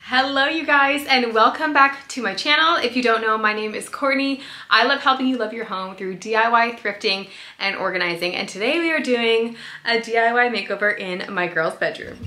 Hello you guys, and welcome back to my channel. If you don't know, my name is Courtney. I love helping you love your home through DIY, thrifting, and organizing. And today we are doing a DIY makeover in my girl's bedroom.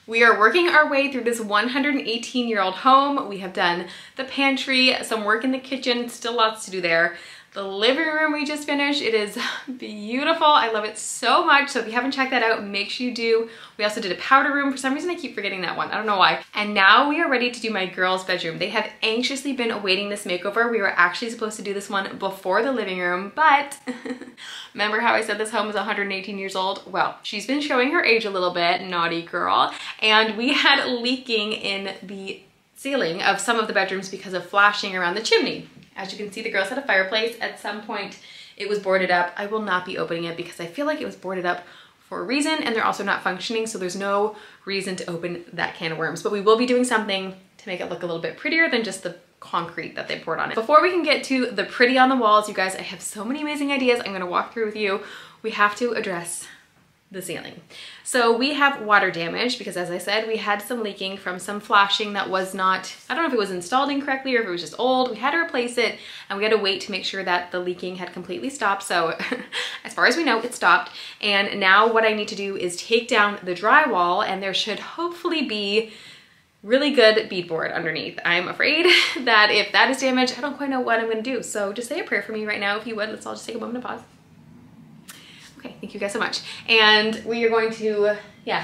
We are working our way through this 118-year-old home. We have done the pantry, some work in the kitchen, still lots to do there. The living room we just finished. It is beautiful. I love it so much. So if you haven't checked that out, make sure you do. We also did a powder room. For some reason, I keep forgetting that one. I don't know why. And now we are ready to do my girls' bedroom. They have anxiously been awaiting this makeover. We were actually supposed to do this one before the living room, but remember how I said this home is 118 years old? Well, she's been showing her age a little bit, naughty girl. And we had leaking in the ceiling of some of the bedrooms because of flashing around the chimney. As you can see, the girls had a fireplace. At some point, it was boarded up. I will not be opening it because I feel like it was boarded up for a reason, and they're also not functioning, so there's no reason to open that can of worms. But we will be doing something to make it look a little bit prettier than just the concrete that they poured on it. Before we can get to the pretty on the walls, you guys, I have so many amazing ideas I'm gonna walk through with you. We have to address the ceiling. So we have water damage because, as I said, we had some leaking from some flashing that was not, I don't know if it was installed incorrectly or if it was just old. We had to replace it, and we had to wait to make sure that the leaking had completely stopped. So as far as we know, it stopped. And now what I need to do is take down the drywall, and there should hopefully be really good beadboard underneath. I'm afraid that if that is damaged, I don't quite know what I'm gonna do. So just say a prayer for me right now, if you would. Let's all just take a moment to pause. Okay, thank you guys so much. And we are going to,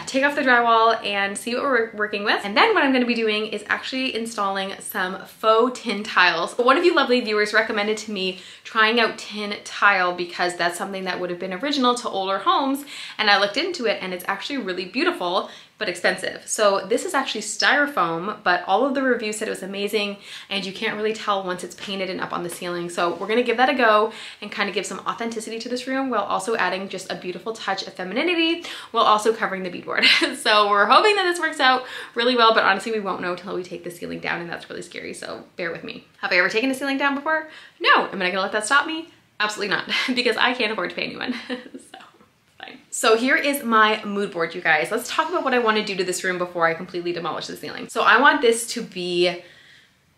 take off the drywall and see what we're working with. And then what I'm gonna be doing is actually installing some faux tin tiles. One of you lovely viewers recommended to me trying out tin tile because that's something that would have been original to older homes. And I looked into it, and it's actually really beautiful, but expensive. So this is actually styrofoam, but all of the reviews said it was amazing, and you can't really tell once it's painted and up on the ceiling. So we're gonna give that a go and kind of give some authenticity to this room while also adding just a beautiful touch of femininity while also covering the beadboard. So we're hoping that this works out really well, but honestly, we won't know until we take the ceiling down, and that's really scary, so bear with me. Have I ever taken a ceiling down before? No. Am I gonna let that stop me? Absolutely not, because I can't afford to pay anyone. So here is my mood board, you guys. Let's talk about what I want to do to this room before I completely demolish the ceiling. So I want this to be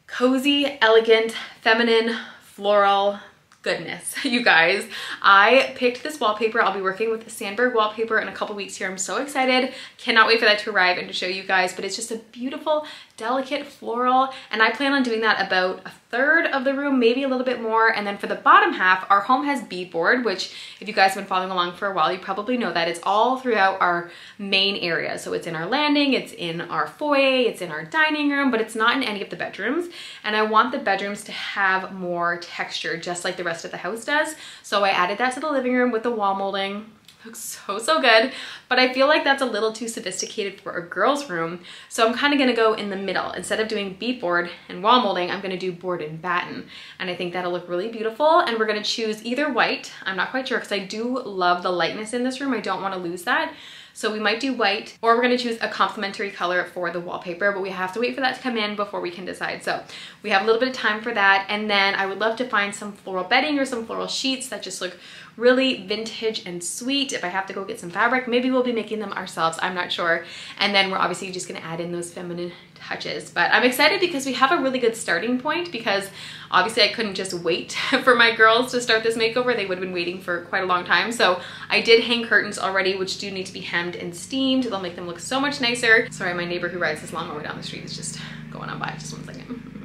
cozy, elegant, feminine, floral goodness. You guys, I picked this wallpaper. I'll be working with the Sandberg wallpaper in a couple weeks here. I'm so excited. Cannot wait for that to arrive and to show you guys, but it's just a beautiful, delicate floral, and I plan on doing that about a third of the room, maybe a little bit more. And then for the bottom half, our home has beadboard, which if you guys have been following along for a while, you probably know that it's all throughout our main area. So it's in our landing, it's in our foyer, it's in our dining room, but it's not in any of the bedrooms. And I want the bedrooms to have more texture, just like the rest of the house does. So I added that to the living room with the wall molding. Looks so good, but I feel like that's a little too sophisticated for a girl's room. So I'm kind of gonna go in the middle. Instead of doing beadboard and wall molding, I'm gonna do board and batten. And I think that'll look really beautiful. And we're gonna choose either white. I'm not quite sure because I do love the lightness in this room. I don't wanna lose that. So we might do white, or we're gonna choose a complementary color for the wallpaper, but we have to wait for that to come in before we can decide. So we have a little bit of time for that. And then I would love to find some floral bedding or some floral sheets that just look really vintage and sweet. If I have to go get some fabric, maybe we'll be making them ourselves, I'm not sure. And then we're obviously just gonna add in those feminine touches. But I'm excited because we have a really good starting point, because obviously I couldn't just wait for my girls to start this makeover. They would have been waiting for quite a long time. So I did hang curtains already, which do need to be hemmed and steamed. They'll make them look so much nicer. Sorry, my neighbor who rides his lawnmower down the street is just going on by. Just one second.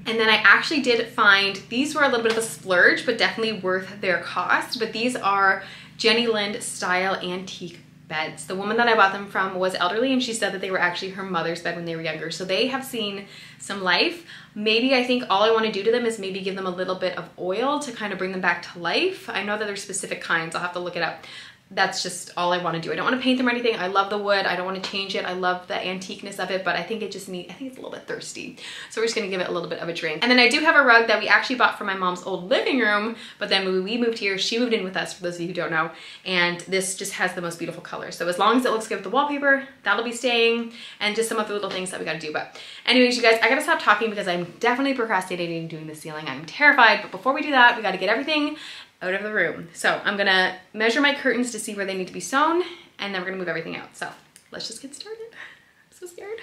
And then I actually did find, these were a little bit of a splurge, but definitely worth their cost. But these are Jenny Lind style antique beds. The woman that I bought them from was elderly, and she said that they were actually her mother's bed when they were younger. So they have seen some life. Maybe I think all I want to do to them is maybe give them a little bit of oil to kind of bring them back to life. I know that there's specific kinds. I'll have to look it up. that's just all I want to do. I don't want to paint them or anything. I love the wood. I don't want to change it. I love the antiqueness of it, but I think it just needs, I think it's a little bit thirsty. So we're just going to give it a little bit of a drink. And then I do have a rug that we actually bought from my mom's old living room, but then when we moved here, she moved in with us, for those of you who don't know, and this just has the most beautiful color. So as long as it looks good with the wallpaper, that'll be staying, and just some of the little things that we got to do. But anyways, you guys, I got to stop talking because I'm definitely procrastinating doing the ceiling. I'm terrified, but before we do that, we got to get everything out of the room. So I'm gonna measure my curtains to see where they need to be sewn, and then we're gonna move everything out. So let's just get started. I'm so scared.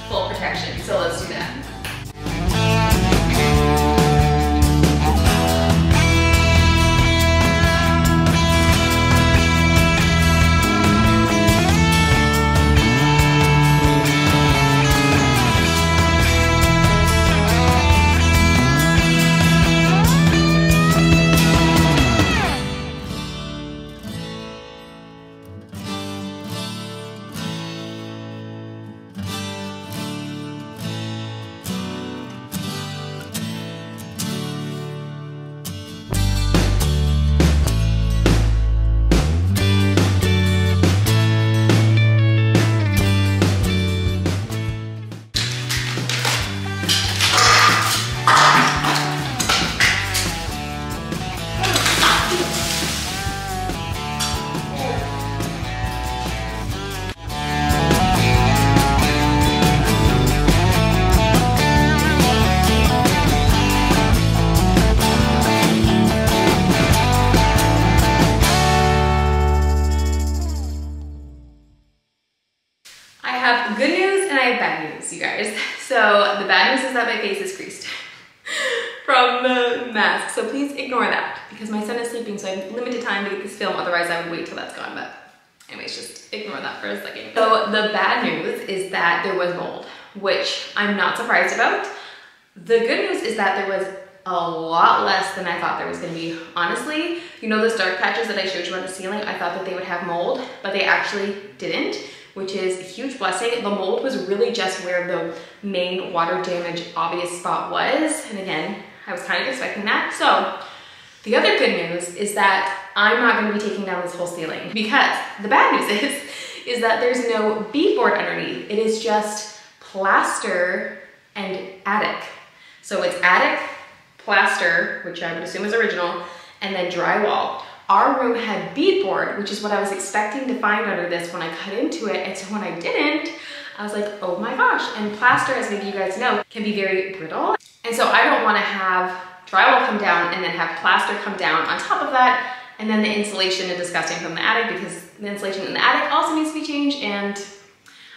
Full protection, so let's do that. Good news and I have bad news, you guys. So the bad news is that my face is creased from the mask. So please ignore that because my son is sleeping, so I have limited time to get this film. Otherwise I would wait till that's gone, but anyways, just ignore that for a second. So the bad news is that there was mold, which I'm not surprised about. The good news is that there was a lot less than I thought there was gonna be. Honestly, you know those dark patches that I showed you on the ceiling? I thought that they would have mold, but they actually didn't, which is a huge blessing. The mold was really just where the main water damage obvious spot was. And again, I was kind of expecting that. So the other good news is that I'm not gonna be taking down this whole ceiling, because the bad news is that there's no beadboard underneath. It is just plaster and attic. So it's attic, plaster, which I would assume is original, and then drywall. Our room had beadboard, which is what I was expecting to find under this when I cut into it. And so when I didn't, I was like, oh my gosh. And plaster, as maybe you guys know, can be very brittle. And so I don't want to have drywall come down and then have plaster come down on top of that. And then the insulation is disgusting from the attic, because the insulation in the attic also needs to be changed, and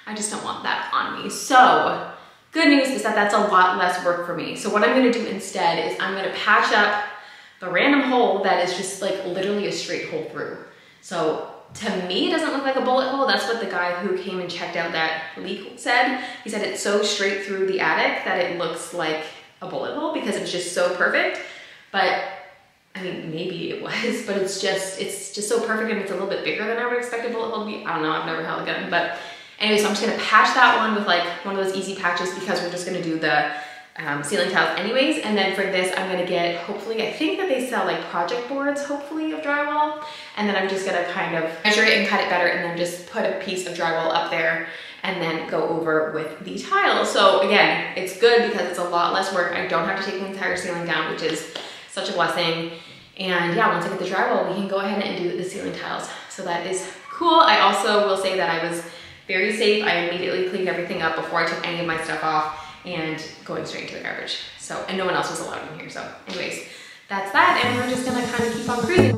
I just don't want that on me. So good news is that that's a lot less work for me. So what I'm gonna do instead is I'm gonna patch up the random hole that is just like literally a straight hole through. So to me, it doesn't look like a bullet hole. That's what the guy who came and checked out that leak said. He said it's so straight through the attic that it looks like a bullet hole because it's just so perfect. But I mean, maybe it was, but it's just so perfect, and it's a little bit bigger than I would expect a bullet hole to be. I don't know, I've never held a gun, but anyway, so I'm just gonna patch that one with like one of those easy patches because we're just gonna do the ceiling tiles anyways. And then for this, I'm gonna get, hopefully, I think that they sell like project boards, hopefully, of drywall. And then I'm just gonna kind of measure it and cut it better, and then just put a piece of drywall up there and then go over with the tiles. So again, it's good because it's a lot less work. I don't have to take the entire ceiling down, which is such a blessing. And yeah, once I get the drywall, we can go ahead and do the ceiling tiles. So that is cool. I also will say that I was very safe. I immediately cleaned everything up before I took any of my stuff off and going straight into the garbage. So, and no one else was allowed in here. So anyways, that's that. And we're just gonna kind of keep on cruising.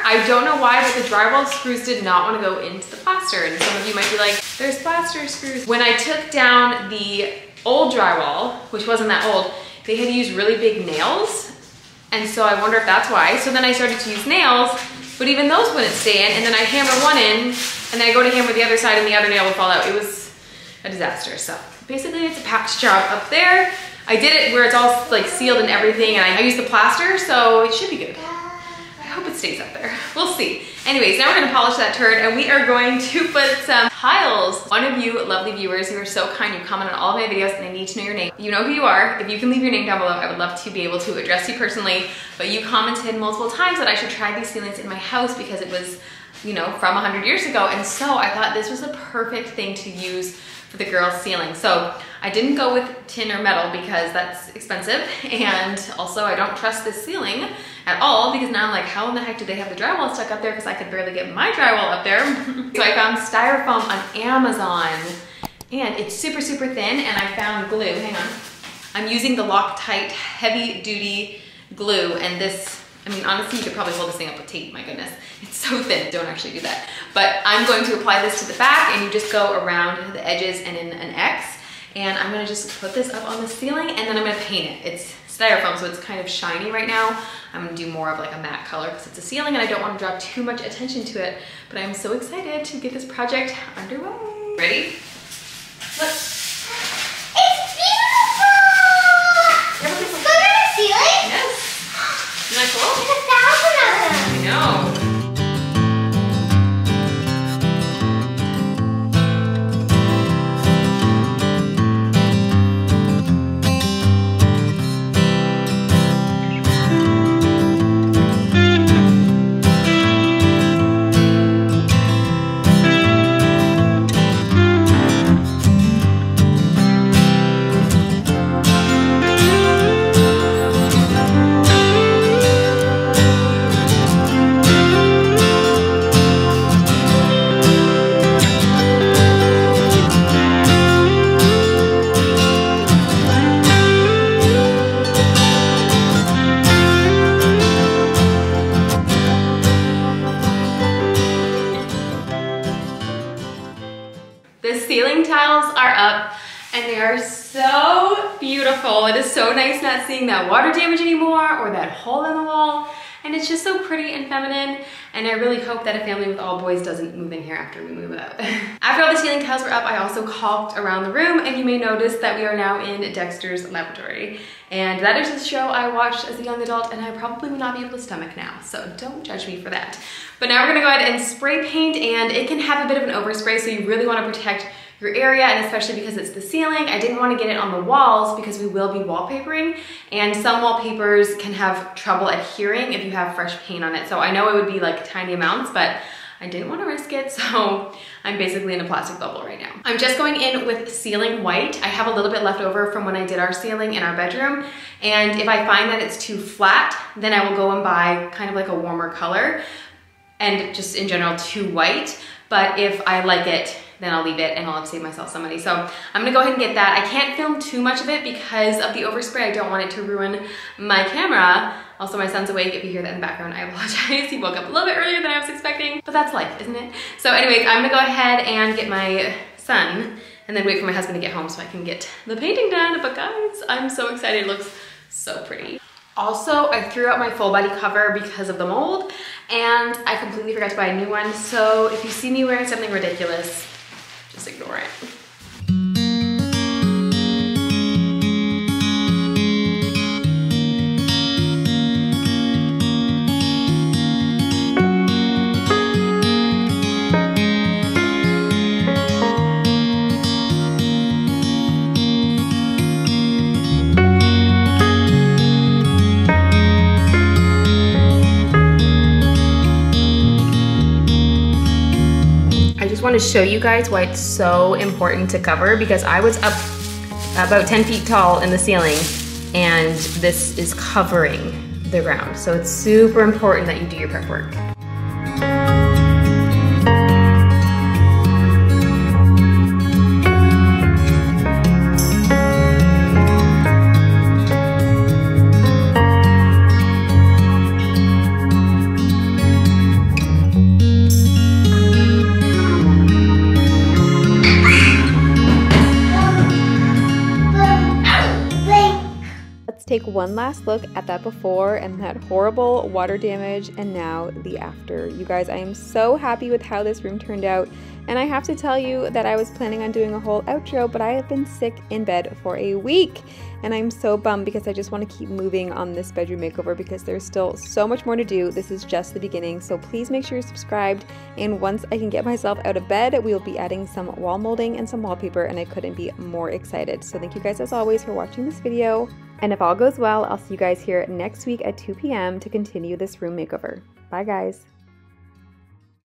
I don't know why, but the drywall screws did not want to go into the plaster. And some of you might be like, there's plaster screws. When I took down the old drywall, which wasn't that old, they had used really big nails. And so I wonder if that's why. So then I started to use nails, but even those wouldn't stay in. And then I hammer one in, and then I go to hammer the other side and the other nail would fall out. It was a disaster. So basically it's a patch job up there. I did it where it's all like sealed and everything, and I used the plaster, so it should be good. I hope it stays up there. We'll see. Anyways, now we're gonna polish that turd, and we are going to put some tiles. One of you lovely viewers, you are so kind, you comment on all of my videos, and I need to know your name. You know who you are. If you can leave your name down below, I would love to be able to address you personally. But you commented multiple times that I should try these ceilings in my house because it was, you know, from 100 years ago. And so I thought this was a perfect thing to use for the girls' ceiling. So I didn't go with tin or metal because that's expensive, and also I don't trust this ceiling at all because now I'm like, how in the heck did they have the drywall stuck up there, because I could barely get my drywall up there. So I found styrofoam on Amazon, and it's super, super thin, and I found glue. Hang on. I'm using the Loctite heavy duty glue, and this, I mean, honestly, you could probably hold this thing up with tape, my goodness. It's so thin, don't actually do that. But I'm going to apply this to the back, and you just go around the edges and in an X. And I'm gonna just put this up on the ceiling, and then I'm gonna paint it. It's styrofoam, so it's kind of shiny right now. I'm gonna do more of like a matte color because it's a ceiling and I don't wanna draw too much attention to it. But I'm so excited to get this project underway. Ready? Look. It's beautiful! It's going on the ceiling? Yes. Isn't that cool? There's 1,000 of them. I know. The ceiling tiles are up and they are so beautiful. It is so nice not seeing that water damage anymore or that hole in the wall. and it's just so pretty and feminine, and I really hope that a family with all boys doesn't move in here after we move out. After all the ceiling tiles were up, I also caulked around the room, and you may notice that we are now in Dexter's laboratory. And that is a show I watched as a young adult, and I probably would not be able to stomach now, so don't judge me for that. But now we're gonna go ahead and spray paint, and it can have a bit of an overspray, so you really wanna protect your area, and especially because it's the ceiling. I didn't want to get it on the walls because we will be wallpapering, and some wallpapers can have trouble adhering if you have fresh paint on it. So I know it would be like tiny amounts, but I didn't want to risk it, so I'm basically in a plastic bubble right now. I'm just going in with ceiling white. I have a little bit left over from when I did our ceiling in our bedroom, and if I find that it's too flat, then I will go and buy kind of like a warmer color, and just in general too white. But if I like it, then I'll leave it and I'll have to save myself some money. So I'm gonna go ahead and get that. I can't film too much of it because of the overspray. I don't want it to ruin my camera. Also, my son's awake. If you hear that in the background, I apologize. He woke up a little bit earlier than I was expecting, but that's life, isn't it? So anyways, I'm gonna go ahead and get my son and then wait for my husband to get home so I can get the painting done. But guys, I'm so excited. It looks so pretty. Also, I threw out my full body cover because of the mold, and I completely forgot to buy a new one. So if you see me wearing something ridiculous, just ignore it. I want to show you guys why it's so important to cover, because I was up about 10 feet tall in the ceiling and this is covering the ground. So it's super important that you do your prep work. Take one last look at that before and that horrible water damage, and now the after. You guys, I am so happy with how this room turned out, and I have to tell you that I was planning on doing a whole outro, but I have been sick in bed for a week, and I'm so bummed because I just want to keep moving on this bedroom makeover because there's still so much more to do. This is just the beginning, so please make sure you're subscribed, and once I can get myself out of bed, we'll be adding some wall molding and some wallpaper, and I couldn't be more excited. So thank you guys as always for watching this video. And if all goes well, I'll see you guys here next week at 2 p.m. to continue this room makeover. Bye guys.